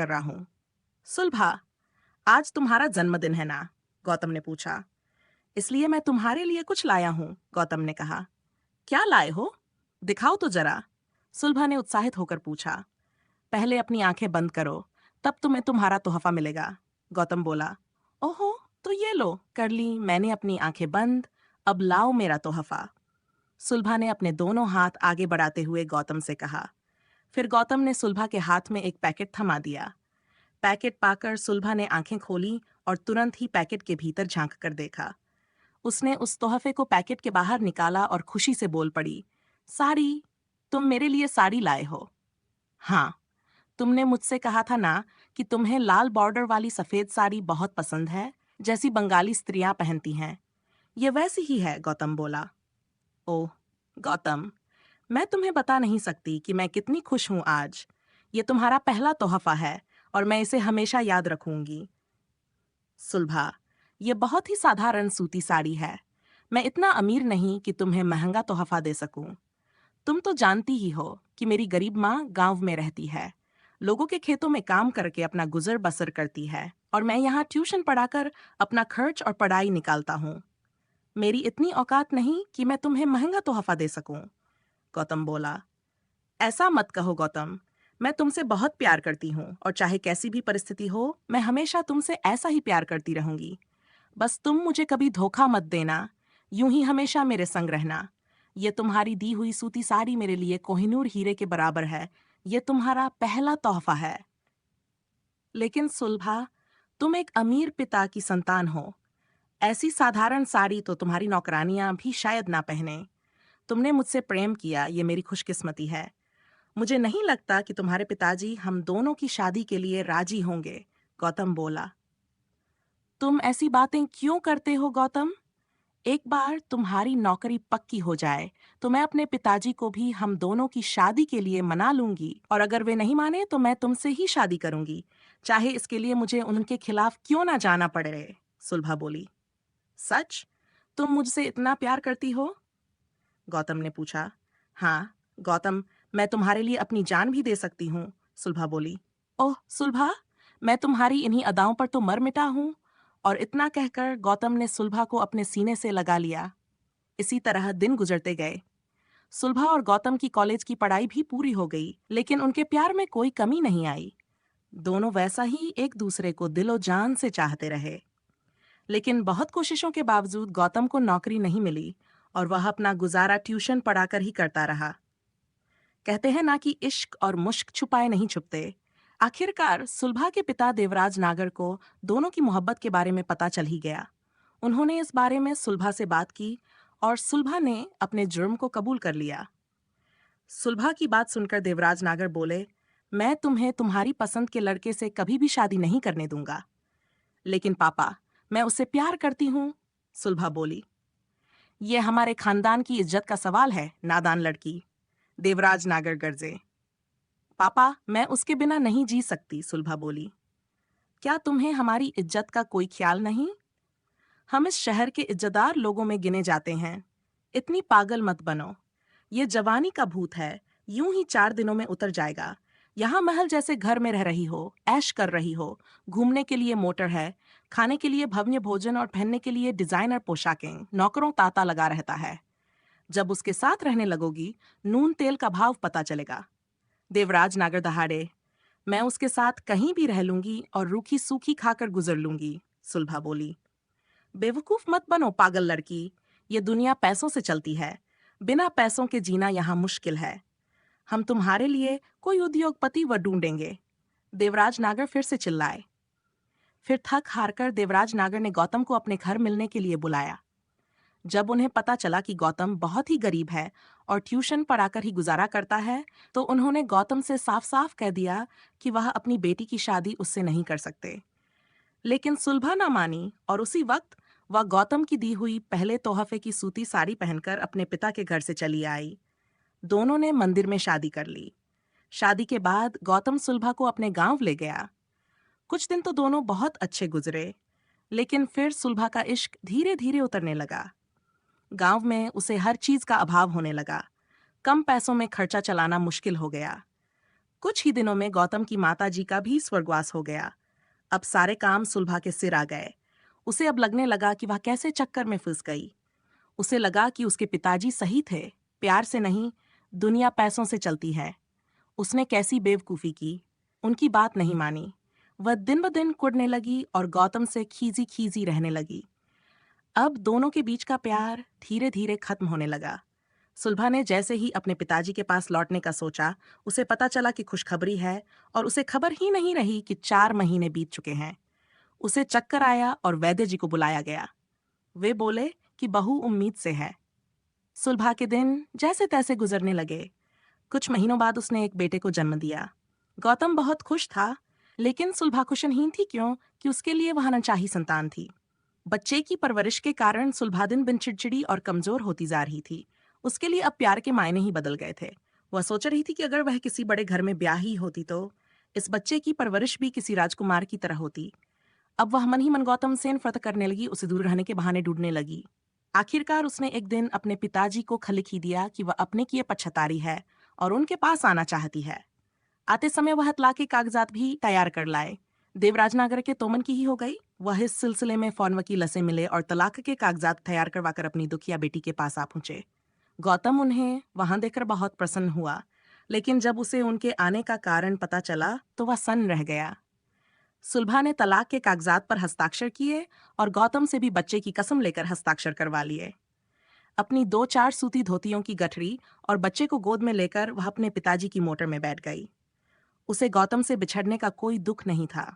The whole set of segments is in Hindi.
कर रहा हूँ। सुलभा, आज तुम्हारा जन्मदिन है ना? गौतम ने पूछा। इसलिए मैं तुम्हारे लिए कुछ लाया हूँ, गौतम ने कहा। क्या लाए हो? दिखाओ तो जरा, सुलभा ने उत्साहित होकर पूछा। पहले अपनी आंखें बंद करो, तब तुम्हें तुम्हारा तोहफा मिलेगा, गौतम बोला। ओहो, तो ये लो, कर ली मैंने अपनी आंखें बंद। अब लाओ मेरा तोहफा, सुलभा ने अपने दोनों हाथ आगे बढ़ाते हुए गौतम से कहा। फिर गौतम ने सुलभा के हाथ में एक पैकेट थमा दिया। पैकेट पाकर सुलभा ने आंखें खोली और तुरंत ही पैकेट के भीतर झांक कर देखा। उसने उस तोहफे को पैकेट के बाहर निकाला और खुशी से बोल पड़ी, साड़ी, तुम मेरे लिए साड़ी लाए हो। हाँ, तुमने मुझसे कहा था ना कि तुम्हें लाल बॉर्डर वाली सफेद साड़ी बहुत पसंद है, जैसी बंगाली स्त्रियां पहनती हैं। ये वैसी ही है, गौतम बोला। ओह, गौतम, मैं तुम्हें बता नहीं सकती कि मैं कितनी खुश हूं आज। ये तुम्हारा पहला तोहफा है और मैं इसे हमेशा याद रखूंगी। सुलभा, ये बहुत ही साधारण सूती साड़ी है। मैं इतना अमीर नहीं कि तुम्हें महंगा तोहफा दे सकूं। तुम तो जानती ही हो कि मेरी गरीब माँ गांव में रहती है, लोगों के खेतों में काम करके अपना गुजर बसर करती है, और मैं यहाँ ट्यूशन पढ़ाकर अपना खर्च और पढ़ाई निकालता हूँ। मेरी इतनी औकात नहीं कि मैं तुम्हें महंगा तोहफा दे सकूं, गौतम बोला। ऐसा मत कहो गौतम, मैं तुमसे बहुत प्यार करती हूँ और चाहे कैसी भी परिस्थिति हो, मैं हमेशा तुमसे ऐसा ही प्यार करती रहूंगी। बस तुम मुझे कभी धोखा मत देना, यूं ही हमेशा मेरे संग रहना। ये तुम्हारी दी हुई सूती साड़ी मेरे लिए कोहिनूर हीरे के बराबर है। ये तुम्हारा पहला तोहफा है। लेकिन सुलभा, तुम एक अमीर पिता की संतान हो। ऐसी साधारण साड़ी तो तुम्हारी नौकरानियां भी शायद ना पहने। तुमने मुझसे प्रेम किया, ये मेरी खुशकिस्मती है। मुझे नहीं लगता कि तुम्हारे पिताजी हम दोनों की शादी के लिए राजी होंगे, गौतम बोला। तुम ऐसी बातें क्यों करते हो गौतम? एक बार तुम्हारी नौकरी पक्की हो जाए तो मैं अपने पिताजी को भी हम दोनों की शादी के लिए मना लूंगी, और अगर वे नहीं माने तो मैं तुमसे ही शादी करूंगी, चाहे इसके लिए मुझे उनके खिलाफ क्यों ना जाना पड़े, सुलभा बोली। सच? तुम मुझसे इतना प्यार करती हो? गौतम ने पूछा। हाँ, गौतम, मैं तुम्हारे लिए अपनी जान भी दे सकती हूँ, सुलभा बोली। ओह सुलभा, मैं तुम्हारी इन्हीं अदाओं पर तो मर मिटा हूँ। और इतना कहकर गौतम ने सुलभा को अपने सीने से लगा लिया। इसी तरह दिन गुजरते गए। सुलभा और गौतम की कॉलेज की पढ़ाई भी पूरी हो गई, लेकिन उनके प्यार में कोई कमी नहीं आई। दोनों वैसा ही एक दूसरे को दिलो जान से चाहते रहे। लेकिन बहुत कोशिशों के बावजूद गौतम को नौकरी नहीं मिली और वह अपना गुजारा ट्यूशन पढ़ाकर ही करता रहा। कहते हैं ना कि इश्क और मुश्क छुपाए नहीं छुपते। आखिरकार सुलभा के पिता देवराज नागर को दोनों की मोहब्बत के बारे में पता चल ही गया। उन्होंने इस बारे में सुलभा से बात की और सुलभा ने अपने जुर्म को कबूल कर लिया। सुलभा की बात सुनकर देवराज नागर बोले, मैं तुम्हें तुम्हारी पसंद के लड़के से कभी भी शादी नहीं करने दूंगा। लेकिन पापा, मैं उससे प्यार करती हूँ, सुलभा बोली। ये हमारे खानदान की इज्जत का सवाल है, नादान लड़की, देवराज नागर गरजे। पापा, मैं उसके बिना नहीं जी सकती, सुलभा बोली। क्या तुम्हें हमारी इज्जत का कोई ख्याल नहीं? हम इस शहर के इज्जतदार लोगों में गिने जाते हैं। इतनी पागल मत बनो। ये जवानी का भूत है, यूं ही 4 दिनों में उतर जाएगा। यहाँ महल जैसे घर में रह रही हो, ऐश कर रही हो, घूमने के लिए मोटर है, खाने के लिए भव्य भोजन और पहनने के लिए डिजाइनर पोशाकें, नौकरों तांता लगा रहता है। जब उसके साथ रहने लगोगी, नून तेल का भाव पता चलेगा। देवराज नागर दहाड़े, मैं उसके साथ कहीं भी रह लूंगी और रूखी सूखी खाकर गुजर लूंगी, सुलभा बोली। बेवकूफ मत बनो पागल लड़की, ये दुनिया पैसों से चलती है। बिना पैसों के जीना यहाँ मुश्किल है। हम तुम्हारे लिए कोई उद्योगपति व ढूंढेंगे, देवराज नागर फिर से चिल्लाए। फिर थक हारकर देवराज नागर ने गौतम को अपने घर मिलने के लिए बुलाया। जब उन्हें पता चला कि गौतम बहुत ही गरीब है और ट्यूशन पढ़ाकर ही गुजारा करता है, तो उन्होंने गौतम से साफ साफ कह दिया कि वह अपनी बेटी की शादी उससे नहीं कर सकते। लेकिन सुलभा ना मानी और उसी वक्त वह गौतम की दी हुई पहले तोहफे की सूती साड़ी पहनकर अपने पिता के घर से चली आई। दोनों ने मंदिर में शादी कर ली। शादी के बाद गौतम सुलभा को अपने गांव ले गया। कुछ दिन तो दोनों बहुत अच्छे गुजरे, लेकिन फिर सुलभा का इश्क धीरे धीरे उतरने लगा। गांव में उसे हर चीज का अभाव होने लगा। कम पैसों में खर्चा चलाना मुश्किल हो गया। कुछ ही दिनों में गौतम की माता जी का भी स्वर्गवास हो गया। अब सारे काम सुलभा के सिर आ गए। उसे अब लगने लगा कि वह कैसे चक्कर में फंस गई। उसे लगा कि उसके पिताजी सही थे, प्यार से नहीं, दुनिया पैसों से चलती है। उसने कैसी बेवकूफ़ी की, उनकी बात नहीं मानी। वह दिन ब दिन कुढ़ने लगी और गौतम से खीजी खीजी रहने लगी। अब दोनों के बीच का प्यार धीरे धीरे खत्म होने लगा। सुलभा ने जैसे ही अपने पिताजी के पास लौटने का सोचा, उसे पता चला कि खुशखबरी है और उसे खबर ही नहीं रही कि 4 महीने बीत चुके हैं। उसे चक्कर आया और वैद्य जी को बुलाया गया। वे बोले कि बहू उम्मीद से है। सुलभा के दिन जैसे तैसे गुजरने लगे। कुछ महीनों बाद उसने एक बेटे को जन्म दिया। गौतम बहुत खुश था, लेकिन सुलभा कुशनहीन थी क्यों कि उसके लिए वह अनचाही संतान थी। बच्चे की परवरिश के कारण सुलभा दिन बिन चिड़चिड़ी और कमजोर होती जा रही थी। उसके लिए अब प्यार के मायने ही बदल गए थे। वह सोच रही थी कि अगर वह किसी बड़े घर में ब्याही होती तो इस बच्चे की परवरिश भी किसी राजकुमार की तरह होती। अब वह मन ही मन गौतम से नफरत करने लगी, उसे दूर रहने के बहाने ढूंढने लगी। आखिरकार उसने एक दिन अपने पिताजी को खल लिख ही दिया कि वह अपने किए पछतारी है और उनके पास आना चाहती है। आते समय वह तलाक के कागजात भी तैयार कर लाए। देवराजनगर के तोमन की ही हो गई। वह इस सिलसिले में फौरन वकील से मिले और तलाक के कागजात तैयार करवाकर अपनी दुखिया बेटी के पास आ पहुंचे। गौतम उन्हें वहां देखकर बहुत प्रसन्न हुआ, लेकिन जब उसे उनके आने का कारण पता चला तो वह सन्न रह गया। सुलभा ने तलाक के कागजात पर हस्ताक्षर किए और गौतम से भी बच्चे की कसम लेकर हस्ताक्षर करवा लिए। अपनी 2-4 सूती धोतियों की गठरी और बच्चे को गोद में लेकर वह अपने पिताजी की मोटर में बैठ गई। उसे गौतम से बिछड़ने का कोई दुख नहीं था।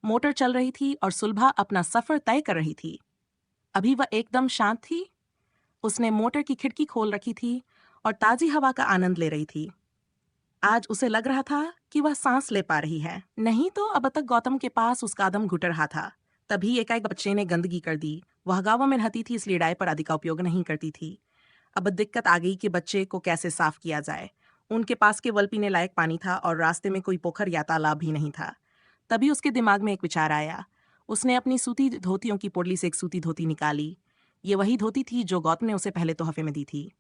मोटर चल रही थी और सुलभा अपना सफर तय कर रही थी। अभी वह एकदम शांत थी। उसने मोटर की खिड़की खोल रखी थी और ताजी हवा का आनंद ले रही थी। आज उसे लग रहा था कि वह सांस ले पा रही है, नहीं तो अब तक गौतम के पास उसका दम घुट रहा था। तभी एकाएक बच्चे ने गंदगी कर दी। वह गाँव में रहती थी, इसलिए डायपर आदि का उपयोग नहीं करती थी। अब दिक्कत आ गई कि बच्चे को कैसे साफ किया जाए। उनके पास केवल पीने लायक पानी था और रास्ते में कोई पोखर या तालाब भी नहीं था। तभी उसके दिमाग में एक विचार आया। उसने अपनी सूती धोतियों की पोटली से एक सूती धोती निकाली। ये वही धोती थी जो गौतम ने उसे पहले तोहफे में दी थी।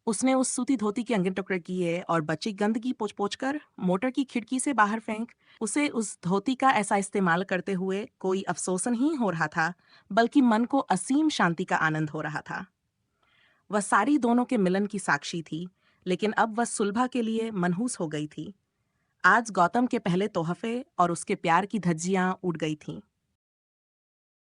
उसने उस सूती धोती के अंगे टुकड़े किए और बच्ची गंदगी पोंछ पोंछ कर मोटर की खिड़की से बाहर फेंक। उसे उस धोती का ऐसा इस्तेमाल करते हुए कोई अफसोस नहीं हो रहा था, बल्कि मन को असीम शांति का आनंद हो रहा था। वह सारी दोनों के मिलन की साक्षी थी, लेकिन अब वह सुलभा के लिए मनहूस हो गई थी। आज गौतम के पहले तोहफे और उसके प्यार की धज्जियां उड़ गई थीं।